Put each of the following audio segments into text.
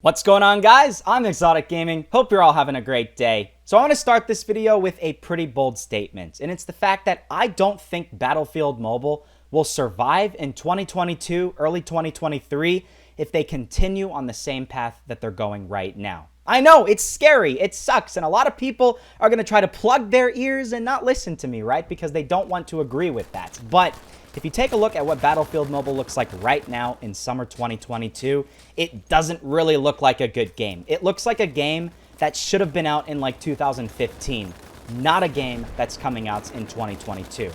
What's going on, guys? I'm ExxotikGaming. Hope you're all having a great day. So I want to start this video with a pretty bold statement, and it's the fact that I don't think Battlefield Mobile will survive in 2022, early 2023, if they continue on the same path that they're going right now. I know, it's scary, it sucks, and a lot of people are going to try to plug their ears and not listen to me, right? Because they don't want to agree with that. But if you take a look at what Battlefield Mobile looks like right now in summer 2022, it doesn't really look like a good game. It looks like a game that should have been out in like 2015, not a game that's coming out in 2022.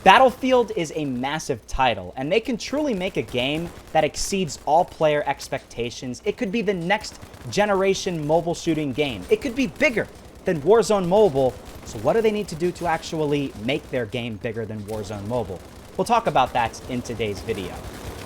Battlefield is a massive title, and they can truly make a game that exceeds all player expectations. It could be the next generation mobile shooting game. It could be bigger than Warzone Mobile. So what do they need to do to actually make their game bigger than Warzone Mobile? We'll talk about that in today's video.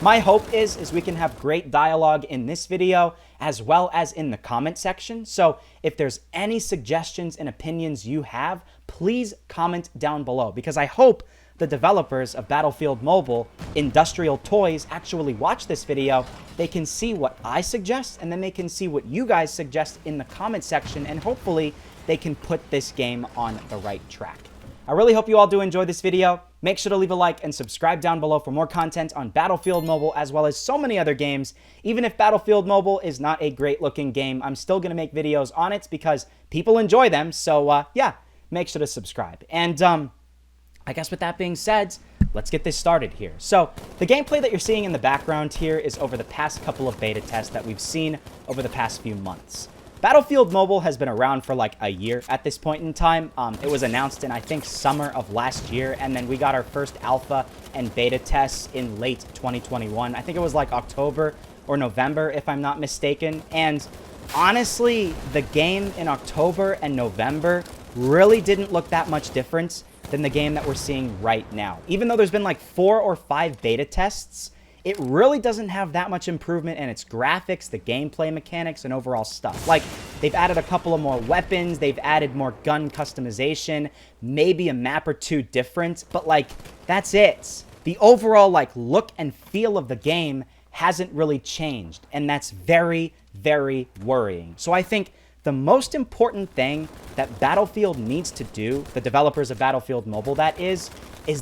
My hope is we can have great dialogue in this video as well as in the comment section. So if there's any suggestions and opinions you have, please comment down below, because I hope the developers of Battlefield Mobile, Industrial Toys, actually watch this video. They can see what I suggest, and then they can see what you guys suggest in the comment section, and hopefully they can put this game on the right track. I really hope you all do enjoy this video. Make sure to leave a like and subscribe down below for more content on Battlefield Mobile, as well as so many other games. Even if Battlefield Mobile is not a great looking game, I'm still going to make videos on it because people enjoy them. So yeah, make sure to subscribe. And I guess with that being said, let's get this started here. So the gameplay that you're seeing in the background here is over the past couple of beta tests that we've seen over the past few months. Battlefield Mobile has been around for like a year at this point in time. It was announced in, I think, summer of last year, and then we got our first alpha and beta tests in late 2021. I think it was like October or November, if I'm not mistaken. And honestly, the game in October and November really didn't look that much different than the game that we're seeing right now. Even though there's been like 4 or 5 beta tests, it really doesn't have that much improvement in its graphics, the gameplay mechanics, and overall stuff. Like, they've added a couple of more weapons, they've added more gun customization, maybe a map or two different, but like, that's it. The overall like look and feel of the game hasn't really changed, and that's very, very worrying. So I think the most important thing that Battlefield needs to do, the developers of Battlefield Mobile that is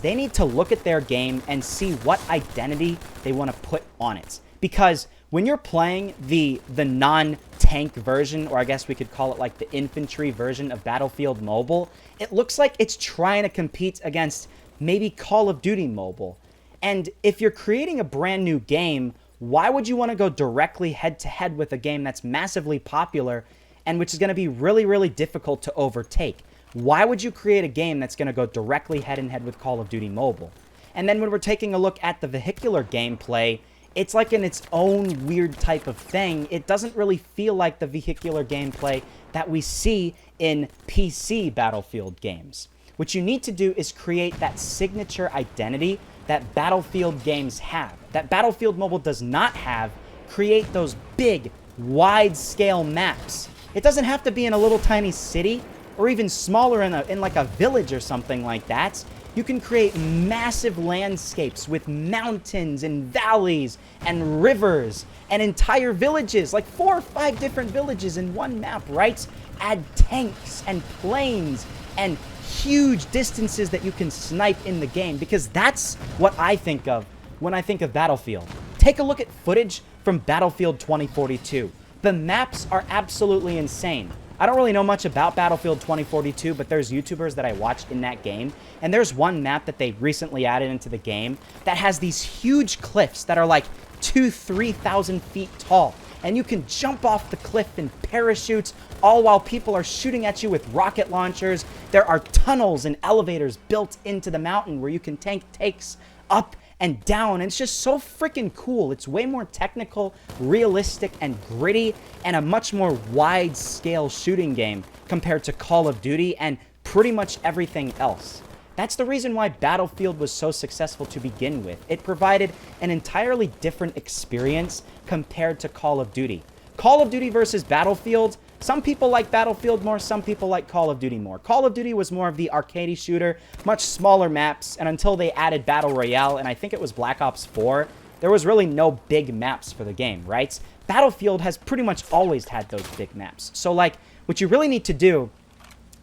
they need to look at their game and see what identity they want to put on it. Because when you're playing the non-tank version, or I guess we could call it like the infantry version of Battlefield Mobile, it looks like it's trying to compete against maybe Call of Duty Mobile. And if you're creating a brand new game, why would you want to go directly head-to-head with a game that's massively popular and which is going to be really, really difficult to overtake? Why would you create a game that's going to go directly head-to-head with Call of Duty Mobile? And then when we're taking a look at the vehicular gameplay, it's like in its own weird type of thing. It doesn't really feel like the vehicular gameplay that we see in PC Battlefield games. What you need to do is create that signature identity that Battlefield games have, that Battlefield Mobile does not have. Create those big, wide-scale maps. It doesn't have to be in a little tiny city, or even smaller in like a village or something like that. You can create massive landscapes with mountains and valleys and rivers and entire villages, like 4 or 5 different villages in one map, right? Add tanks and planes and huge distances that you can snipe in the game, because that's what I think of when I think of Battlefield. Take a look at footage from Battlefield 2042. The maps are absolutely insane. I don't really know much about Battlefield 2042, but there's YouTubers that I watched in that game, and there's one map that they recently added into the game that has these huge cliffs that are like 2,000–3,000 feet tall, and you can jump off the cliff in parachutes, all while people are shooting at you with rocket launchers. There are tunnels and elevators built into the mountain where you can tank takes up and down, and it's just so freaking cool. It's way more technical, realistic, and gritty, and a much more wide-scale shooting game compared to Call of Duty and pretty much everything else. That's the reason why Battlefield was so successful to begin with. It provided an entirely different experience compared to Call of Duty. Call of Duty versus Battlefield, some people like Battlefield more, some people like Call of Duty more. Call of Duty was more of the arcadey shooter, much smaller maps, and until they added Battle Royale, and I think it was Black Ops 4, there was really no big maps for the game, right? Battlefield has pretty much always had those big maps. So, like, what you really need to do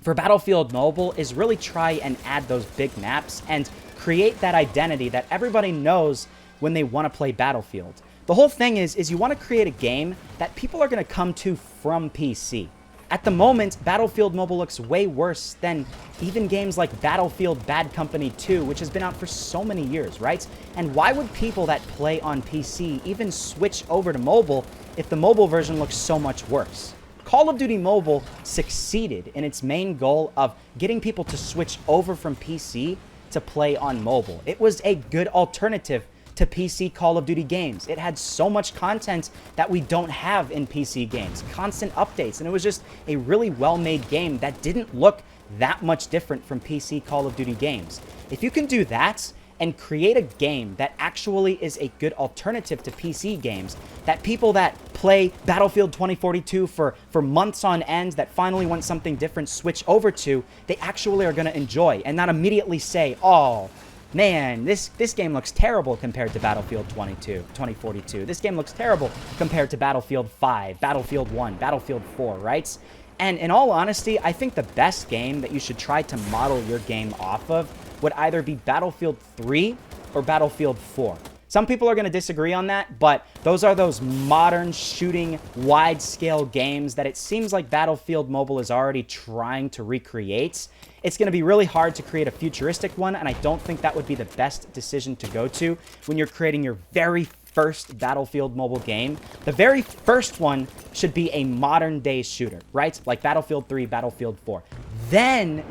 for Battlefield Mobile is really try and add those big maps and create that identity that everybody knows when they want to play Battlefield. The whole thing is you want to create a game that people are going to come to from PC. At the moment, Battlefield Mobile looks way worse than even games like Battlefield Bad Company 2, which has been out for so many years, right? And why would people that play on PC even switch over to mobile if the mobile version looks so much worse? Call of Duty Mobile succeeded in its main goal of getting people to switch over from PC to play on mobile. It was a good alternative to PC Call of Duty games. It had so much content that we don't have in PC games, constant updates, and it was just a really well-made game that didn't look that much different from PC Call of Duty games. If you can do that and create a game that actually is a good alternative to PC games, that people that play Battlefield 2042 for months on end, that finally want something different, switch over to, they actually are going to enjoy and not immediately say, oh, man, this game looks terrible compared to Battlefield 2042. This game looks terrible compared to Battlefield 5, Battlefield 1, Battlefield 4, right? And in all honesty, I think the best game that you should try to model your game off of would either be Battlefield 3 or Battlefield 4. Some people are going to disagree on that, but those are those modern shooting wide-scale games that it seems like Battlefield Mobile is already trying to recreate. It's going to be really hard to create a futuristic one, and I don't think that would be the best decision to go to when you're creating your very first Battlefield Mobile game. The very first one should be a modern-day shooter, right? Like Battlefield 3, Battlefield 4. Then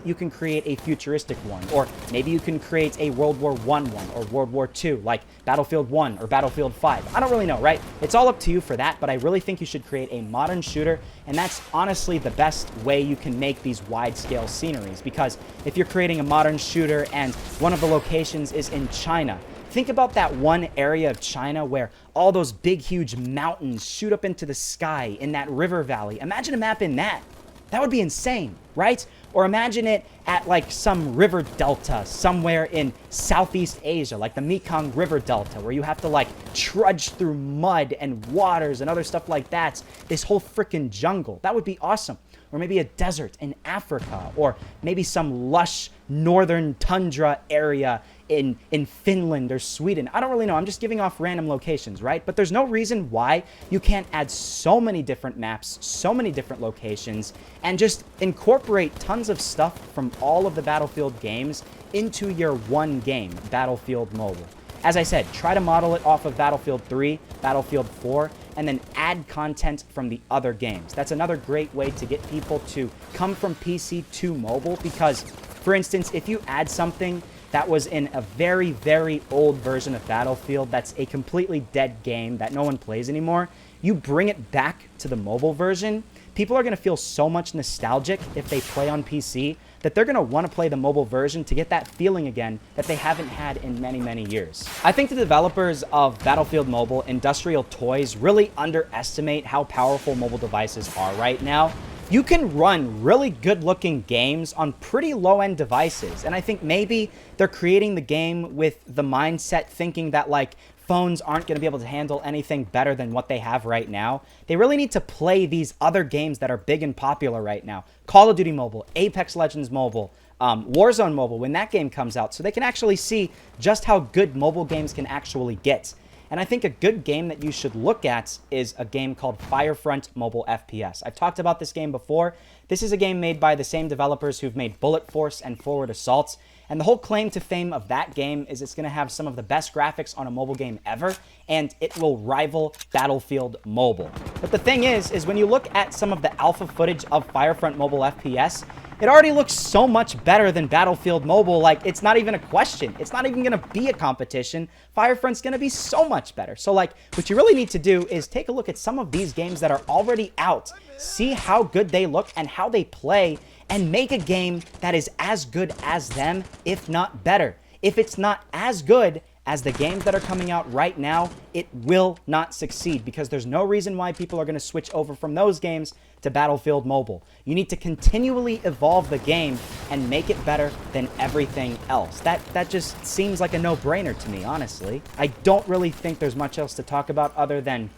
you can create a futuristic one, or maybe you can create a World War I one or World War II, like Battlefield 1 or Battlefield 5. I don't really know, right? It's all up to you for that, but I really think you should create a modern shooter, and that's honestly the best way you can make these wide-scale sceneries, because if you're creating a modern shooter and one of the locations is in China, think about that one area of China where all those big, huge mountains shoot up into the sky in that river valley. Imagine a map in that. That would be insane, right? Or imagine it at like some river delta somewhere in Southeast Asia, like the Mekong River Delta, where you have to like trudge through mud and waters and other stuff like that. This whole freaking jungle. That would be awesome. Or maybe a desert in Africa, or maybe some lush northern tundra area in Finland or Sweden. I don't really know. I'm just giving off random locations, right? But there's no reason why you can't add so many different maps, so many different locations, and just incorporate tons of stuff from all of the Battlefield games into your one game, Battlefield Mobile. As I said, try to model it off of Battlefield 3, Battlefield 4, and then add content from the other games. That's another great way to get people to come from PC to mobile, because, for instance, if you add something that was in a very, very old version of Battlefield that's a completely dead game that no one plays anymore, you bring it back to the mobile version, people are going to feel so much nostalgic if they play on PC that they're going to want to play the mobile version to get that feeling again that they haven't had in many, many years. I think the developers of Battlefield Mobile, Industrial Toys, really underestimate how powerful mobile devices are right now. You can run really good-looking games on pretty low-end devices, and I think maybe they're creating the game with the mindset thinking that, like, phones aren't going to be able to handle anything better than what they have right now. They really need to play these other games that are big and popular right now. Call of Duty Mobile, Apex Legends Mobile, Warzone Mobile, when that game comes out, so they can actually see just how good mobile games can actually get. And I think a good game that you should look at is a game called Firefront Mobile FPS. I've talked about this game before. This is a game made by the same developers who've made Bullet Force and Forward Assault. And the whole claim to fame of that game is it's going to have some of the best graphics on a mobile game ever, and it will rival Battlefield Mobile. But the thing is when you look at some of the alpha footage of Firefront Mobile FPS, it already looks so much better than Battlefield Mobile. Like, it's not even a question. It's not even going to be a competition. Firefront's going to be so much better. So, like, what you really need to do is take a look at some of these games that are already out, see how good they look and how they play, and make a game that is as good as them, if not better. If it's not as good as the games that are coming out right now, it will not succeed because there's no reason why people are going to switch over from those games to Battlefield Mobile. You need to continually evolve the game and make it better than everything else. That just seems like a no-brainer to me, honestly. I don't really think there's much else to talk about other than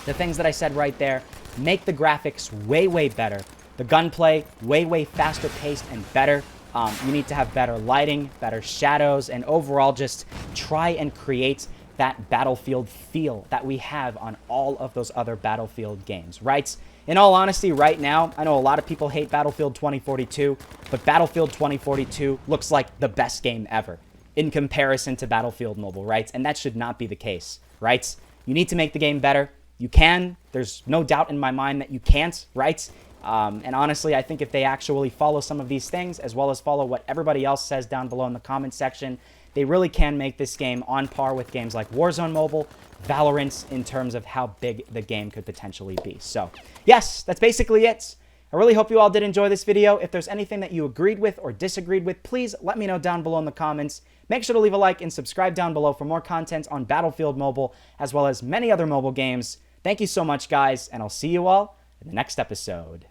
the things that I said right there. Make the graphics way, way better. The gunplay way, way faster paced and better. You need to have better lighting, better shadows, and overall just try and create that Battlefield feel that we have on all of those other Battlefield games, right? In all honesty, right now, I know a lot of people hate Battlefield 2042, but Battlefield 2042 looks like the best game ever in comparison to Battlefield Mobile, right? And that should not be the case, right? You need to make the game better. You can. There's no doubt in my mind that you can't, right? And honestly, I think if they actually follow some of these things, as well as follow what everybody else says down below in the comment section, they really can make this game on par with games like Warzone Mobile, Valorant, in terms of how big the game could potentially be. So, yes, that's basically it. I really hope you all did enjoy this video. If there's anything that you agreed with or disagreed with, please let me know down below in the comments. Make sure to leave a like and subscribe down below for more content on Battlefield Mobile, as well as many other mobile games. Thank you so much, guys, and I'll see you all in the next episode.